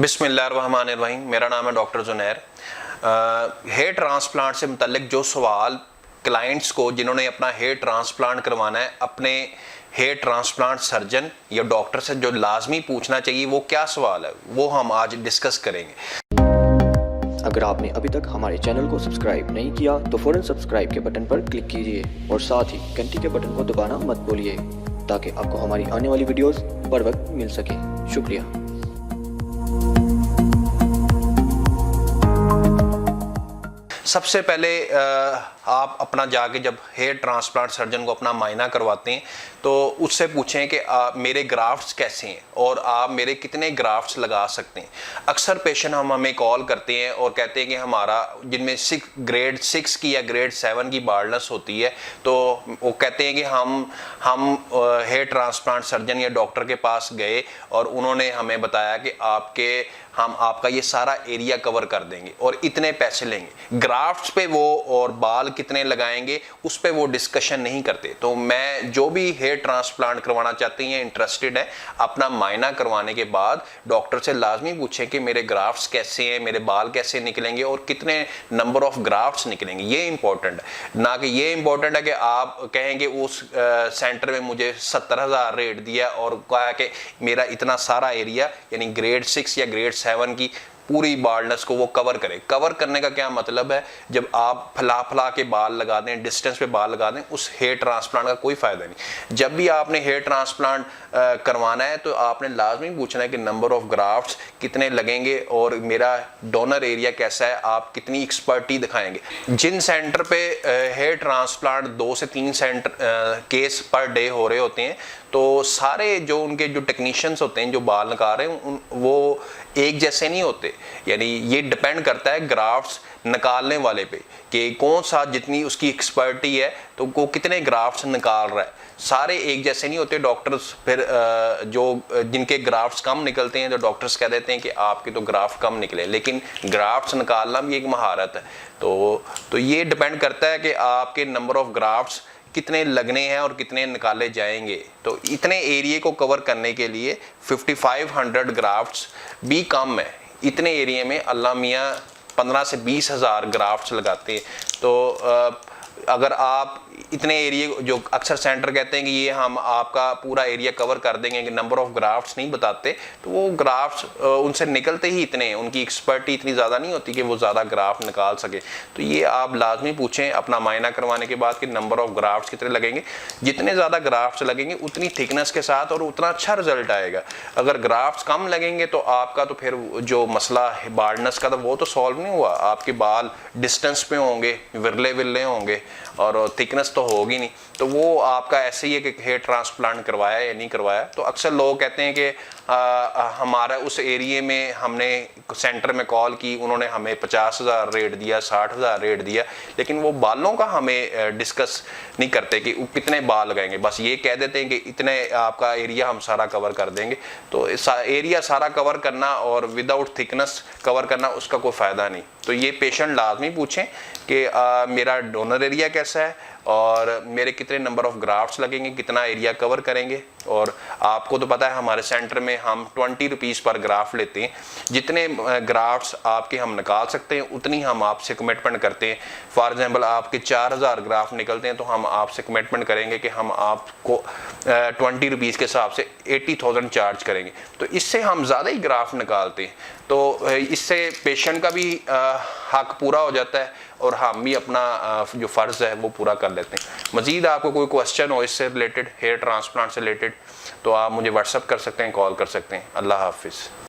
बिस्मिल्लाहिर्रहमानिर्रहीम। मेरा नाम है डॉक्टर जुनैर। हेयर ट्रांसप्लांट से मुतल्लिक जो सवाल क्लाइंट्स को जिन्होंने अपना हेयर ट्रांसप्लांट करवाना है, अपने हेयर ट्रांसप्लांट सर्जन या डॉक्टर से जो लाजमी पूछना चाहिए, वो क्या सवाल है, वो हम आज डिस्कस करेंगे। अगर आपने अभी तक हमारे चैनल को सब्सक्राइब नहीं किया तो फ़ौरन सब्सक्राइब के बटन पर क्लिक कीजिए और साथ ही घंटी के बटन को दबाना मत भूलिए ताकि आपको हमारी आने वाली वीडियोस बर वक्त मिल सके। शुक्रिया। सबसे पहले आप अपना जाके जब हेयर ट्रांसप्लांट सर्जन को अपना मायना करवाते हैं तो उससे पूछें कि मेरे ग्राफ्ट्स कैसे हैं और आप मेरे कितने ग्राफ्ट्स लगा सकते हैं। अक्सर पेशेंट हमें कॉल करते हैं और कहते हैं कि हमारा जिनमें ग्रेड 6 की या ग्रेड 7 की बाल्डनेस होती है, तो वो कहते हैं कि हम हेयर ट्रांसप्लांट सर्जन या डॉक्टर के पास गए और उन्होंने हमें बताया कि हम आपका ये सारा एरिया कवर कर देंगे और इतने पैसे लेंगे। ग्राफ्ट्स पे वो और बाल कितने लगाएंगे उस पे वो डिस्कशन नहीं करते। तो मैं जो भी हेयर ट्रांसप्लांट करवाना चाहते हैं, इंटरेस्टेड है, अपना मायना करवाने के बाद डॉक्टर से लाजमी पूछें कि मेरे ग्राफ्ट्स कैसे हैं, मेरे बाल कैसे निकलेंगे और कितने नंबर ऑफ ग्राफ्ट्स निकलेंगे। ये इंपॉर्टेंट है, ना कि ये इंपॉर्टेंट है कि आप कहेंगे उस सेंटर में मुझे 70,000 रेट दिया और कहा कि मेरा इतना सारा एरिया यानी ग्रेड 6 या ग्रेड 7 की पूरी बाल्डनेस को वो कवर करे। कवर करने का क्या मतलब है? जब आप फला के बाल लगा दें, डिस्टेंस पे बाल लगा दें, उस हेयर ट्रांसप्लांट का कोई फायदा नहीं। जब भी आपने हेयर ट्रांसप्लांट करवाना है तो आपने लाजमी पूछना है कि नंबर ऑफ ग्राफ्ट्स कितने लगेंगे और मेरा डोनर एरिया कैसा है, आप कितनी एक्सपर्टी दिखाएंगे। जिन सेंटर पे हेयर ट्रांसप्लांट 2 से 3 केस पर डे हो रहे होते हैं, तो सारे जो उनके जो टेक्नीशियंस होते हैं जो बाल निकाल रहे हैं वो एक जैसे नहीं होते। यानी ये डिपेंड करता है ग्राफ्ट्स निकालने वाले पे कि कौन सा जितनी उसकी एक्सपर्टी है तो वो कितने ग्राफ्ट्स निकाल रहा है। सारे एक जैसे नहीं होते। डॉक्टर्स फिर जो जिनके ग्राफ्ट्स कम निकलते हैं तो डॉक्टर्स कह देते हैं कि आपके तो ग्राफ्ट कम निकले, लेकिन ग्राफ्ट्स निकालना भी एक महारत है। तो ये डिपेंड करता है कि आपके नंबर ऑफ ग्राफ्ट्स कितने लगने हैं और कितने निकाले जाएंगे। तो इतने एरिया को कवर करने के लिए 5500 ग्राफ्ट्स भी कम है। इतने एरिया में अल्लाह मियाँ 15 से 20,000 ग्राफ्ट्स लगाते हैं। तो अगर आप इतने एरिया, जो अक्सर सेंटर कहते हैं कि ये हम आपका पूरा एरिया कवर कर देंगे, कि नंबर ऑफ ग्राफ्ट्स नहीं बताते, तो वो ग्राफ्ट्स उनसे निकलते ही इतने हैं, उनकी एक्सपर्टी इतनी ज़्यादा नहीं होती कि वो ज़्यादा ग्राफ्ट निकाल सके। तो ये आप लाजमी पूछें अपना मायना करवाने के बाद कि नंबर ऑफ ग्राफ्ट्स कितने लगेंगे। जितने ज़्यादा ग्राफ्ट्स लगेंगे उतनी थिकनेस के साथ और उतना अच्छा रिजल्ट आएगा। अगर ग्राफ्ट्स कम लगेंगे तो आपका तो फिर जो मसला है बाल्डनेस का, तो वो तो सॉल्व नहीं हुआ। आपके बाल डिस्टेंस पे होंगे, विरले विरले होंगे और थिकनेस तो होगी नहीं। तो वो आपका ऐसे ही है कि हेयर ट्रांसप्लांट करवाया या नहीं करवाया। तो अक्सर लोग कहते हैं कि हमारा उस एरिया में हमने सेंटर में कॉल की, उन्होंने हमें 50,000 रेट दिया, 60,000 रेट दिया, लेकिन वो बालों का हमें डिस्कस नहीं करते कि कितने बाल लगाएंगे। बस ये कह देते हैं कि इतने आपका एरिया हम सारा कवर कर देंगे। तो एरिया सारा कवर करना और विदाउट थिकनेस कवर करना, उसका कोई फ़ायदा नहीं। तो ये पेशेंट लाजमी पूछें कि मेरा डोनर एरिया कैसा है और मेरे कितने नंबर ऑफ ग्राफ्ट्स लगेंगे, कितना एरिया कवर करेंगे। और आपको तो पता है हमारे सेंटर में हम 20 रुपीज़ पर ग्राफ्ट लेते हैं। जितने ग्राफ्ट्स आपके हम निकाल सकते हैं उतनी हम आपसे कमिटमेंट करते हैं। फॉर एग्जांपल आपके 4000 ग्राफ्ट निकलते हैं तो हम आपसे कमिटमेंट करेंगे कि हम आपको 20 रुपीज़ के हिसाब से 80,000 चार्ज करेंगे। तो इससे हम ज़्यादा ही ग्राफ्ट निकालते हैं। तो इससे पेशेंट का भी हक पूरा हो जाता है और हम भी अपना जो फ़र्ज़ है वो पूरा कर लेते हैं। मज़ीद आपको कोई क्वेश्चन हो इससे रिलेटेड, हेयर ट्रांसप्लांट से रिलेटेड, तो आप मुझे व्हाट्सअप कर सकते हैं, कॉल कर सकते हैं। अल्लाह हाफिज़।